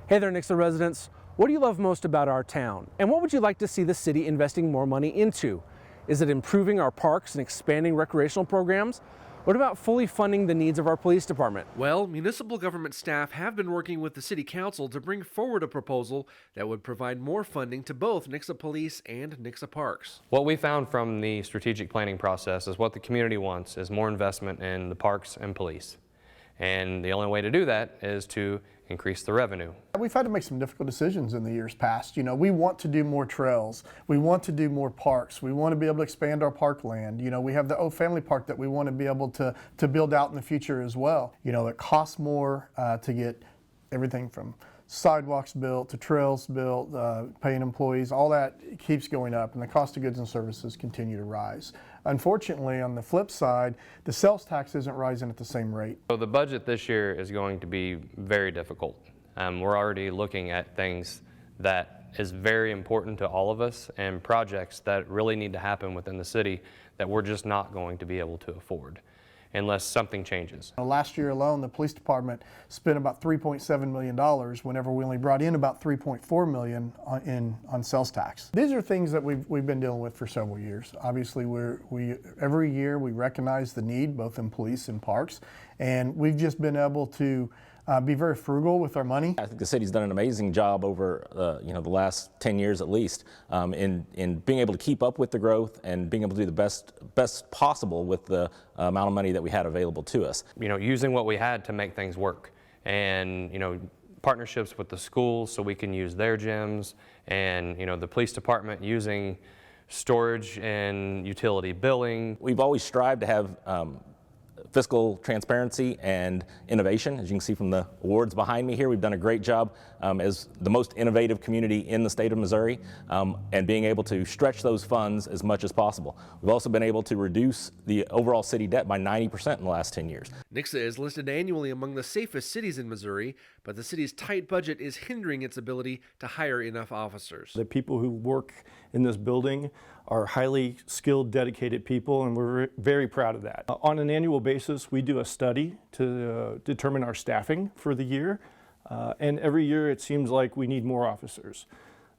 Hey there, Nixa residents. What do you love most about our town? And what would you like to see the city investing more money into? Is it improving our parks and expanding recreational programs? What about fully funding the needs of our police department? Well, municipal government staff have been working with the City Council to bring forward a proposal that would provide more funding to both Nixa Police and Nixa Parks. What we found from the strategic planning process is what the community wants is more investment in the parks and police. And the only way to do that is to increase the revenue. We've had to make some difficult decisions in the years past. You know, we want to do more trails. We want to do more parks. We want to be able to expand our parkland. You know, we have the Old Family Park that we want to be able to build out in the future as well. You know, it costs more to get everything from sidewalks built to trails built, paying employees, all that keeps going up, and the cost of goods and services continue to rise. Unfortunately, on the flip side, the sales tax isn't rising at the same rate. So the budget this year is going to be very difficult. We're already looking at things that is very important to all of us and projects that really need to happen within the city that we're just not going to be able to afford unless something changes. Last year alone, the police department spent about $3.7 million whenever we only brought in about $3.4 million on sales tax. These are things that we've been dealing with for several years. Obviously, every year we recognize the need both in police and parks, and we've just been able to be very frugal with our money. I think the city's done an amazing job over the last 10 years at least in being able to keep up with the growth and being able to do the best possible with the amount of money that we had available to us. You know, using what we had to make things work, and partnerships with the schools so we can use their gyms, and the police department using storage and utility billing. We've always strived to have fiscal transparency and innovation. As you can see from the awards behind me here, we've done a great job as the most innovative community in the state of Missouri, and being able to stretch those funds as much as possible. We've also been able to reduce the overall city debt by 90% in the last 10 years. Nixa is listed annually among the safest cities in Missouri, but the city's tight budget is hindering its ability to hire enough officers. The people who work in this building are highly skilled, dedicated people, and we're very proud of that. On an annual basis, we do a study to determine our staffing for the year, and every year it seems like we need more officers.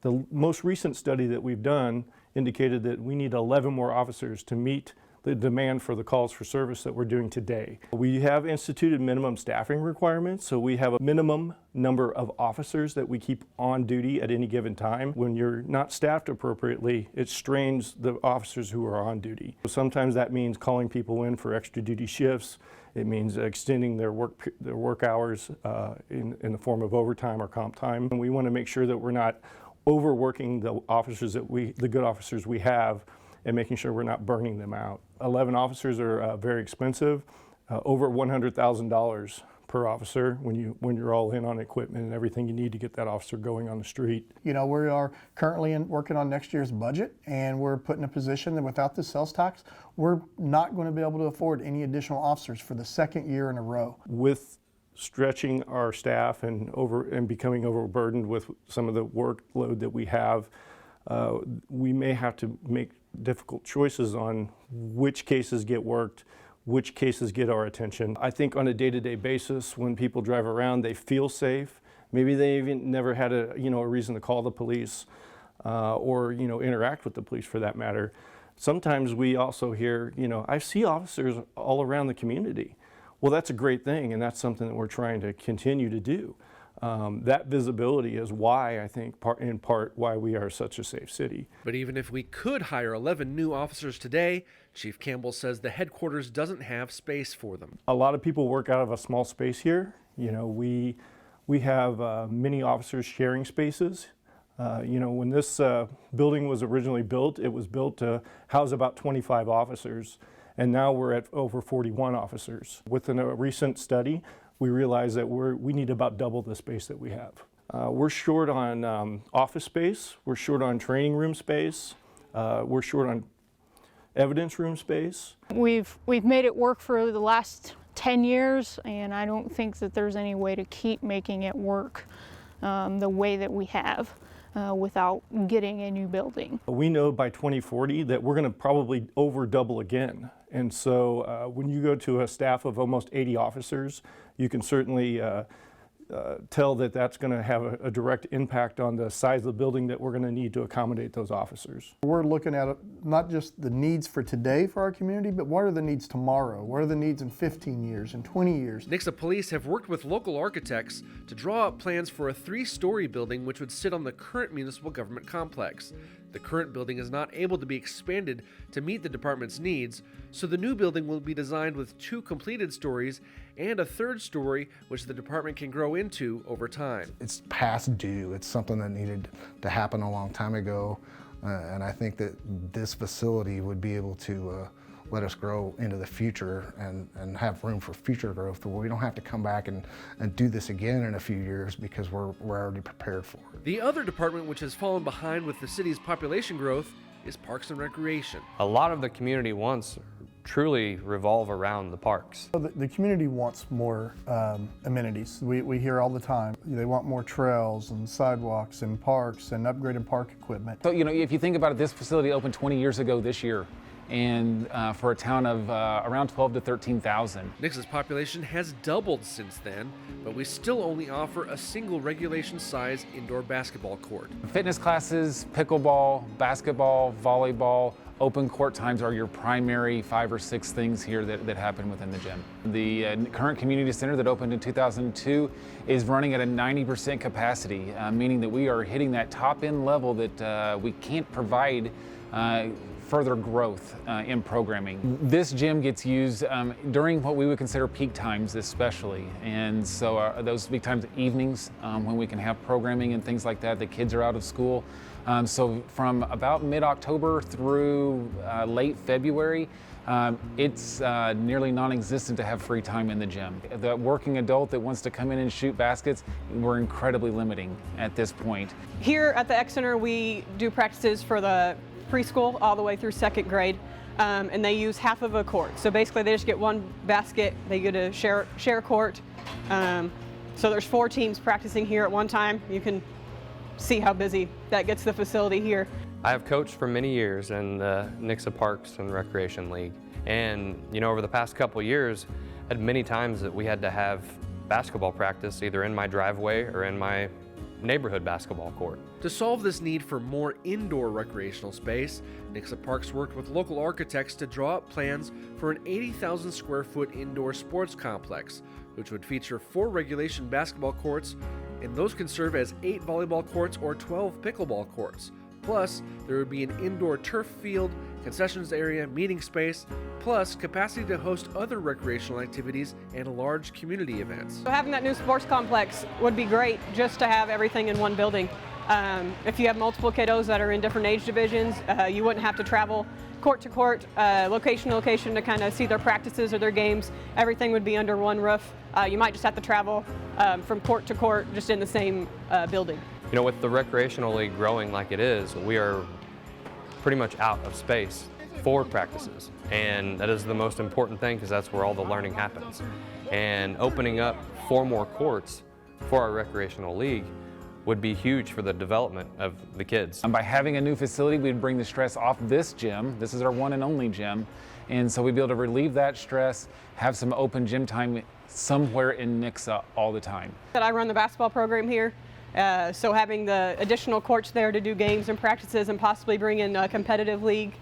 The most recent study that we've done indicated that we need 11 more officers to meet the demand for the calls for service that we're doing today. We have instituted minimum staffing requirements, so we have a minimum number of officers that we keep on duty at any given time. When you're not staffed appropriately, it strains the officers who are on duty. Sometimes that means calling people in for extra duty shifts. It means extending their work hours in the form of overtime or comp time. And we want to make sure that we're not overworking the officers the good officers we have, and making sure we're not burning them out. 11 officers are very expensive, over $100,000 per officer when you're all in on equipment and everything you need to get that officer going on the street. You know, we are currently working on next year's budget, and we're put in a position that without the sales tax, we're not going to be able to afford any additional officers for the second year in a row. With stretching our staff and becoming overburdened with some of the workload that we have, we may have to make difficult choices on which cases get worked, which cases get our attention. I think on a day-to-day basis, when people drive around, they feel safe. Maybe they even never had a reason to call the police or interact with the police for that matter. Sometimes we also hear, I see officers all around the community. Well, that's a great thing, and that's something that we're trying to continue to do. That visibility is why I think in part why we are such a safe city. But even if we could hire 11 new officers today, Chief Campbell says the headquarters doesn't have space for them. A lot of people work out of a small space here. We have many officers sharing spaces. When this building was originally built, it was built to house about 25 officers, and now we're at over 41 officers. Within a recent study, we realized that we need about double the space that we have. We're short on office space, we're short on training room space, we're short on evidence room space. We've made it work for the last 10 years, and I don't think that there's any way to keep making it work the way that we have without getting a new building. We know by 2040 that we're going to probably over double again. And so when you go to a staff of almost 80 officers, you can certainly tell that that's going to have a direct impact on the size of the building that we're going to need to accommodate those officers. We're looking at not just the needs for today for our community, but what are the needs tomorrow? What are the needs in 15 years, in 20 years? Nixa Police have worked with local architects to draw up plans for a 3-story building which would sit on the current municipal government complex. The current building is not able to be expanded to meet the department's needs, so the new building will be designed with 2 completed stories and a 3rd story which the department can grow into over time. It's past due. It's something that needed to happen a long time ago, and I think that this facility would be able to let us grow into the future and have room for future growth where we don't have to come back and do this again in a few years because we're already prepared for it. The other department which has fallen behind with the city's population growth is Parks and Recreation. A lot of the community wants truly revolve around the parks. The community wants more amenities. We hear all the time. They want more trails and sidewalks and parks and upgraded park equipment. So, if you think about it, this facility opened 20 years ago this year, and for a town of around 12 to 13,000. Nixa's population has doubled since then, but we still only offer a single regulation-size indoor basketball court. Fitness classes, pickleball, basketball, volleyball, open court times are your primary 5 or 6 things here that happen within the gym. The current community center that opened in 2002 is running at a 90% capacity, meaning that we are hitting that top end level that we can't provide further growth in programming. This gym gets used during what we would consider peak times especially, and so those peak times evenings when we can have programming and things like that. The kids are out of school, so from about mid-October through late February, it's nearly non-existent to have free time in the gym. The working adult that wants to come in and shoot baskets, we're incredibly limiting at this point. Here at the X Center, we do practices for the preschool all the way through 2nd grade, and they use half of a court. So basically they just get one basket, they get a share court. So there's 4 teams practicing here at one time. You can see how busy that gets the facility here. I have coached for many years in the Nixa Parks and Recreation League, and over the past couple years, had many times that we had to have basketball practice either in my driveway or in my neighborhood basketball court. To solve this need for more indoor recreational space, Nixa Parks worked with local architects to draw up plans for an 80,000 square foot indoor sports complex, which would feature 4 regulation basketball courts, and those can serve as 8 volleyball courts or 12 pickleball courts. Plus, there would be an indoor turf field, concessions area, meeting space, plus capacity to host other recreational activities and large community events. So having that new sports complex would be great just to have everything in one building. If you have multiple kiddos that are in different age divisions, you wouldn't have to travel court to court, location to location to kind of see their practices or their games. Everything would be under one roof. You might just have to travel from court to court just in the same building. With the recreational league growing like it is, we are pretty much out of space for practices, and that is the most important thing because that's where all the learning happens. And opening up 4 more courts for our recreational league would be huge for the development of the kids. By having a new facility, we'd bring the stress off this gym. This is our one and only gym, and so we'd be able to relieve that stress, have some open gym time somewhere in Nixa all the time. I run the basketball program here. So having the additional courts there to do games and practices and possibly bring in a competitive league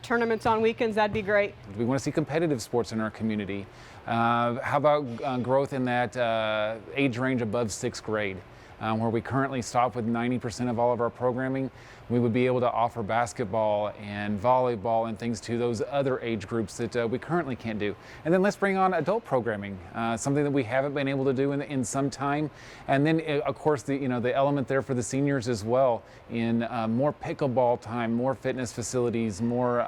tournaments on weekends, that'd be great. We want to see competitive sports in our community. How about growth in that age range above 6th grade? Where we currently stop with 90% of all of our programming, we would be able to offer basketball and volleyball and things to those other age groups that we currently can't do. And then let's bring on adult programming, something that we haven't been able to do in some time. And then, of course, the element there for the seniors as well in more pickleball time, more fitness facilities, more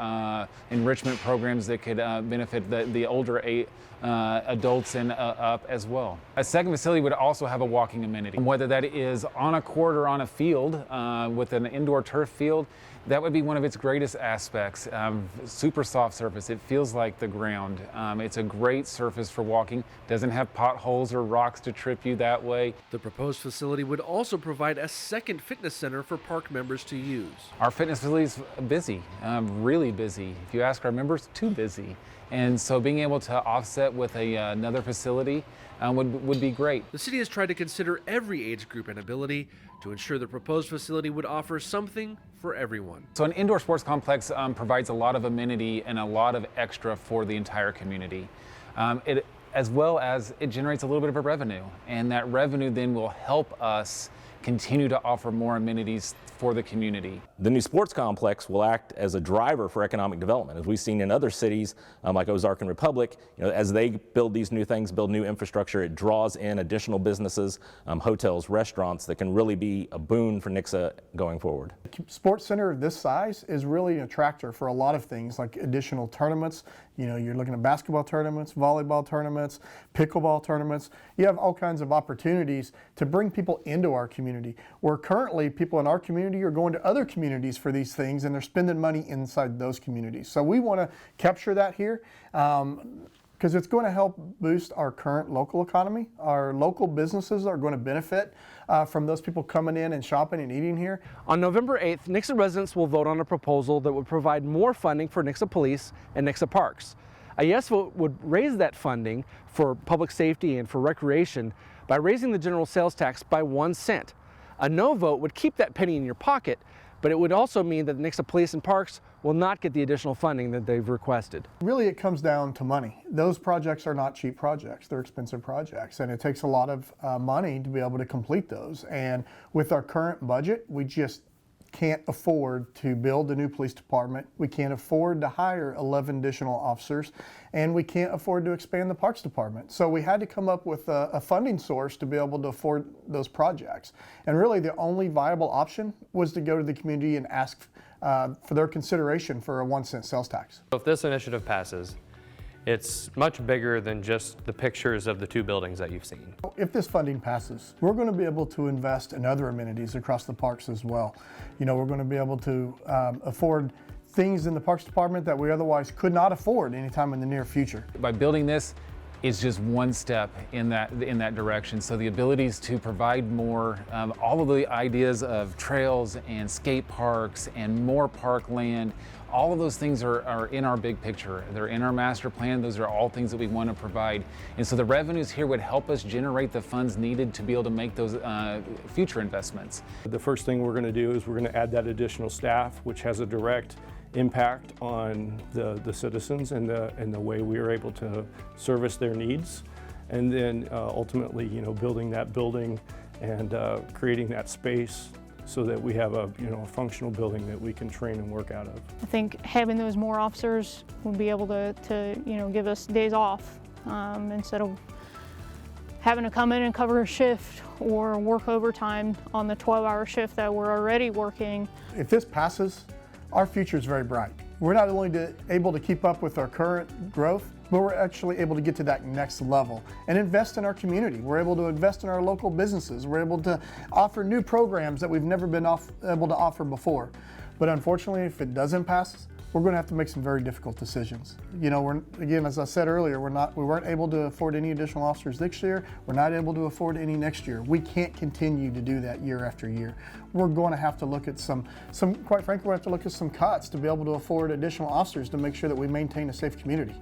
enrichment programs that could benefit the older adults and up as well. A second facility would also have a walking amenity, whether that is on a court or on a field with an indoor turf field. That would be one of its greatest aspects. Super soft surface. It feels like the ground. It's a great surface for walking. Doesn't have potholes or rocks to trip you that way. The proposed facility would also provide a second fitness center for park members to use. Our fitness facility is busy, really busy. If you ask our members, too busy. And so being able to offset with another facility would be great. The city has tried to consider every age group and ability to ensure the proposed facility would offer something for everyone. So an indoor sports complex provides a lot of amenity and a lot of extra for the entire community. As well as it generates a little bit of a revenue, and that revenue then will help us continue to offer more amenities for the community. The new sports complex will act as a driver for economic development, as we've seen in other cities like Ozark and Republic. As they build these new things, build new infrastructure, it draws in additional businesses, hotels, restaurants that can really be a boon for Nixa going forward. Sports center of this size is really an attractor for a lot of things, like additional tournaments. You're looking at basketball tournaments, volleyball tournaments, pickleball tournaments. You have all kinds of opportunities to bring people into our community, where currently people in our community are going to other communities for these things, and they're spending money inside those communities. So we want to capture that here, because it's going to help boost our current local economy. Our local businesses are going to benefit from those people coming in and shopping and eating here. On November 8th, Nixa residents will vote on a proposal that would provide more funding for Nixa Police and Nixa Parks. A yes vote would raise that funding for public safety and for recreation by raising the general sales tax by 1 cent. A no vote would keep that penny in your pocket, but it would also mean that the Nixa Police and Parks will not get the additional funding that they've requested. Really, it comes down to money. Those projects are not cheap projects. They're expensive projects, and it takes a lot of money to be able to complete those. And with our current budget, we just can't afford to build a new police department. We can't afford to hire 11 additional officers, and we can't afford to expand the parks department. So we had to come up with a funding source to be able to afford those projects. And really the only viable option was to go to the community and ask for their consideration for a 1 cent sales tax. If this initiative passes, it's much bigger than just the pictures of the 2 buildings that you've seen. If this funding passes, we're going to be able to invest in other amenities across the parks as well. We're going to be able to afford things in the Parks Department that we otherwise could not afford anytime in the near future. By building this, it's just one step in that direction. So the abilities to provide more, all of the ideas of trails and skate parks and more parkland, all of those things are in our big picture. They're in our master plan. Those are all things that we want to provide. And so the revenues here would help us generate the funds needed to be able to make those future investments. The first thing we're going to do is we're going to add that additional staff, which has a direct impact on the citizens and the way we are able to service their needs. And then ultimately, building that building and creating that space so that we have a functional building that we can train and work out of. I think having those more officers will be able to give us days off instead of having to come in and cover a shift or work overtime on the 12-hour shift that we're already working. If this passes, our future is very bright. We're not only able to keep up with our current growth, but we're actually able to get to that next level and invest in our community. We're able to invest in our local businesses. We're able to offer new programs that we've never been able to offer before. But unfortunately, if it doesn't pass, we're going to have to make some very difficult decisions. Again, as I said earlier, we weren't able to afford any additional officers this year. We're not able to afford any next year. We can't continue to do that year after year. We're going to have to look at some quite frankly, we have to look at some cuts to be able to afford additional officers to make sure that we maintain a safe community.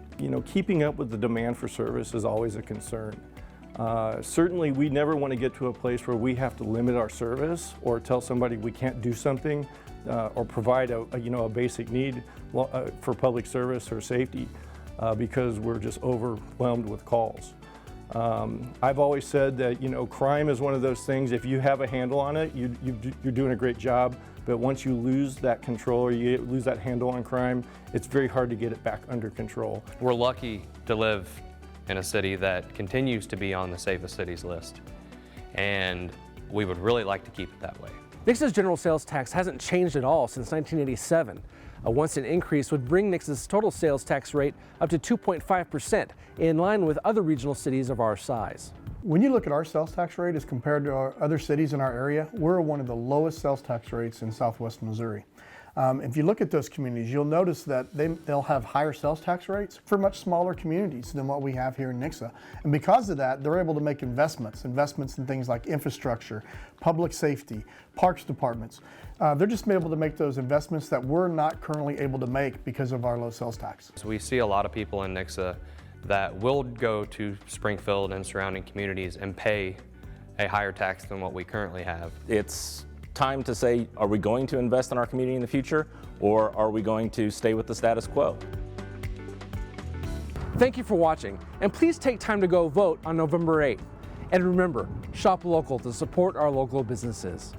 Keeping up with the demand for service is always a concern. Certainly, we never want to get to a place where we have to limit our service or tell somebody we can't do something or provide a basic need for public service or safety because we're just overwhelmed with calls. I've always said that crime is one of those things. If you have a handle on it, you're doing a great job. But once you lose that control or you lose that handle on crime, it's very hard to get it back under control. We're lucky to live in a city that continues to be on the safest cities list, and we would really like to keep it that way. Nixa's general sales tax hasn't changed at all since 1987. A 1 cent increase would bring Nixa's total sales tax rate up to 2.5%, in line with other regional cities of our size. When you look at our sales tax rate as compared to our other cities in our area, we're one of the lowest sales tax rates in Southwest Missouri. If you look at those communities, you'll notice that they'll have higher sales tax rates for much smaller communities than what we have here in Nixa. And because of that, they're able to make investments in things like infrastructure, public safety, parks departments. They're just able to make those investments that we're not currently able to make because of our low sales tax. So we see a lot of people in Nixa that will go to Springfield and surrounding communities and pay a higher tax than what we currently have. It's time to say, are we going to invest in our community in the future, or are we going to stay with the status quo? Thank you for watching, and please take time to go vote on November 8th. And remember, shop local to support our local businesses.